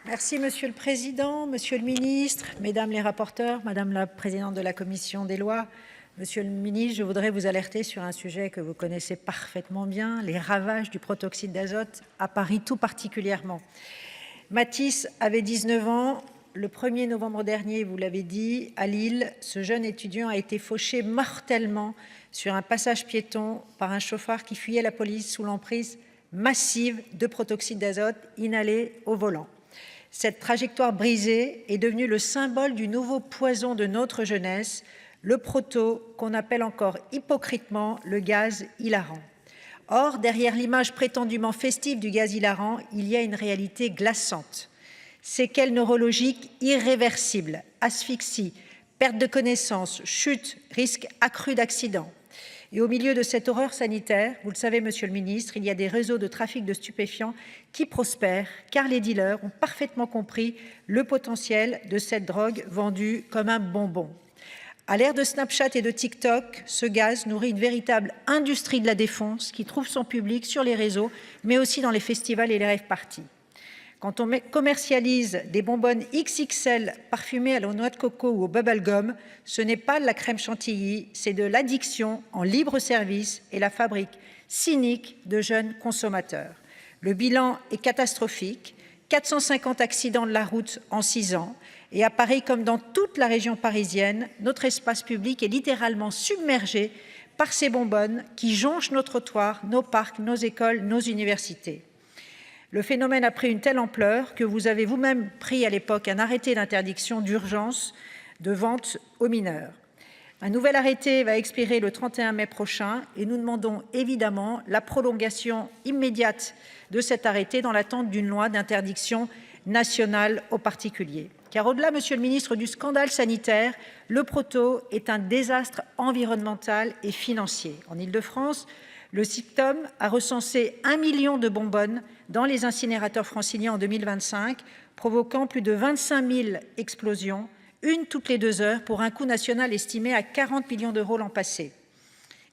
Merci Monsieur le Président, Monsieur le Ministre, Mesdames les rapporteurs, Madame la Présidente de la Commission des lois. Monsieur le Ministre, je voudrais vous alerter sur un sujet que vous connaissez parfaitement bien, les ravages du protoxyde d'azote à Paris tout particulièrement. Mathis avait 19 ans. Le 1er novembre dernier, vous l'avez dit, à Lille, ce jeune étudiant a été fauché mortellement sur un passage piéton par un chauffard qui fuyait la police sous l'emprise massive de protoxyde d'azote inhalé au volant. Cette trajectoire brisée est devenue le symbole du nouveau poison de notre jeunesse, le proto qu'on appelle encore hypocritement le gaz hilarant. Or, derrière l'image prétendument festive du gaz hilarant, il y a une réalité glaçante. Séquelles neurologiques irréversibles, asphyxie, perte de connaissance, chute, risque accru d'accident. Et au milieu de cette horreur sanitaire, vous le savez, Monsieur le Ministre, il y a des réseaux de trafic de stupéfiants qui prospèrent, car les dealers ont parfaitement compris le potentiel de cette drogue vendue comme un bonbon. À l'ère de Snapchat et de TikTok, ce gaz nourrit une véritable industrie de la défonce qui trouve son public sur les réseaux, mais aussi dans les festivals et les rave-parties. Quand on commercialise des bonbonnes XXL parfumées à la noix de coco ou au bubblegum, ce n'est pas de la crème chantilly, c'est de l'addiction en libre service et la fabrique cynique de jeunes consommateurs. Le bilan est catastrophique, 450 accidents de la route en 6 ans, et à Paris comme dans toute la région parisienne, notre espace public est littéralement submergé par ces bonbonnes qui jonchent nos trottoirs, nos parcs, nos écoles, nos universités. Le phénomène a pris une telle ampleur que vous avez vous-même pris à l'époque un arrêté d'interdiction d'urgence de vente aux mineurs. Un nouvel arrêté va expirer le 31 mai prochain et nous demandons évidemment la prolongation immédiate de cet arrêté dans l'attente d'une loi d'interdiction nationale aux particuliers. Car au-delà, Monsieur le Ministre, du scandale sanitaire, le proto est un désastre environnemental et financier. En Île-de-France, le SICTOM a recensé 1 million de bonbonnes dans les incinérateurs franciliens en 2025, provoquant plus de 25 000 explosions, une toutes les 2 heures, pour un coût national estimé à 40 millions d'euros l'an passé.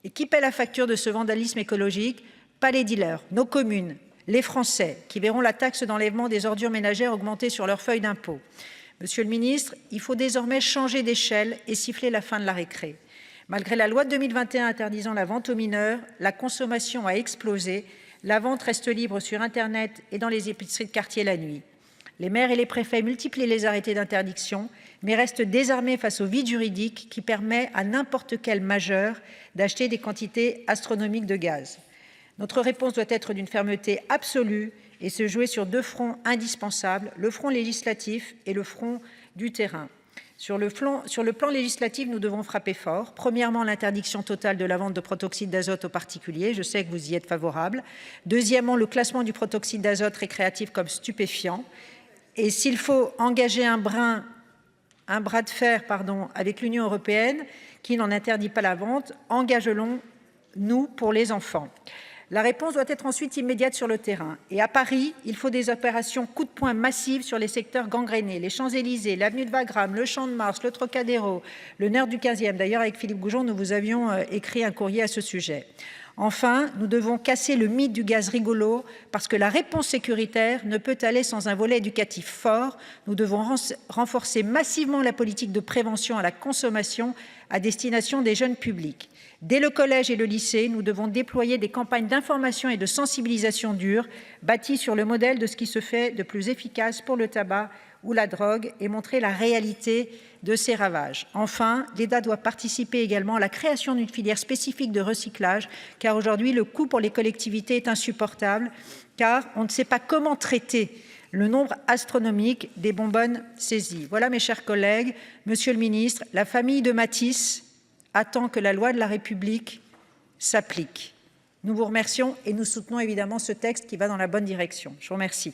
Et qui paie la facture de ce vandalisme écologique? Pas les dealers, nos communes, les Français, qui verront la taxe d'enlèvement des ordures ménagères augmenter sur leur feuille d'impôt. Monsieur le Ministre, il faut désormais changer d'échelle et siffler la fin de la récré. Malgré la loi de 2021 interdisant la vente aux mineurs, la consommation a explosé. La vente reste libre sur Internet et dans les épiceries de quartier la nuit. Les maires et les préfets multiplient les arrêtés d'interdiction, mais restent désarmés face au vide juridique qui permet à n'importe quel majeur d'acheter des quantités astronomiques de gaz. Notre réponse doit être d'une fermeté absolue et se jouer sur 2 fronts indispensables, le front législatif et le front du terrain. Sur le plan législatif, nous devons frapper fort. Premièrement, l'interdiction totale de la vente de protoxyde d'azote aux particuliers. Je sais que vous y êtes favorable. Deuxièmement, le classement du protoxyde d'azote récréatif comme stupéfiant. Et s'il faut engager un bras de fer avec l'Union européenne qui n'en interdit pas la vente, engageons-nous pour les enfants. La réponse doit être ensuite immédiate sur le terrain. Et à Paris, il faut des opérations coup de poing massives sur les secteurs gangrénés, les Champs-Élysées, l'avenue de Wagram, le Champ de Mars, le Trocadéro, le nerf du 15e. D'ailleurs, avec Philippe Goujon, nous vous avions écrit un courrier à ce sujet. Enfin, nous devons casser le mythe du gaz rigolo parce que la réponse sécuritaire ne peut aller sans un volet éducatif fort. Nous devons renforcer massivement la politique de prévention à la consommation à destination des jeunes publics. Dès le collège et le lycée, nous devons déployer des campagnes d'information et de sensibilisation dures, bâties sur le modèle de ce qui se fait de plus efficace pour le tabac ou la drogue et montrer la réalité de ces ravages. Enfin, l'État doit participer également à la création d'une filière spécifique de recyclage, car aujourd'hui, le coût pour les collectivités est insupportable, car on ne sait pas comment traiter le nombre astronomique des bonbonnes saisies. Voilà, mes chers collègues, Monsieur le Ministre, la famille de Mathis attend que la loi de la République s'applique. Nous vous remercions et nous soutenons évidemment ce texte qui va dans la bonne direction. Je vous remercie.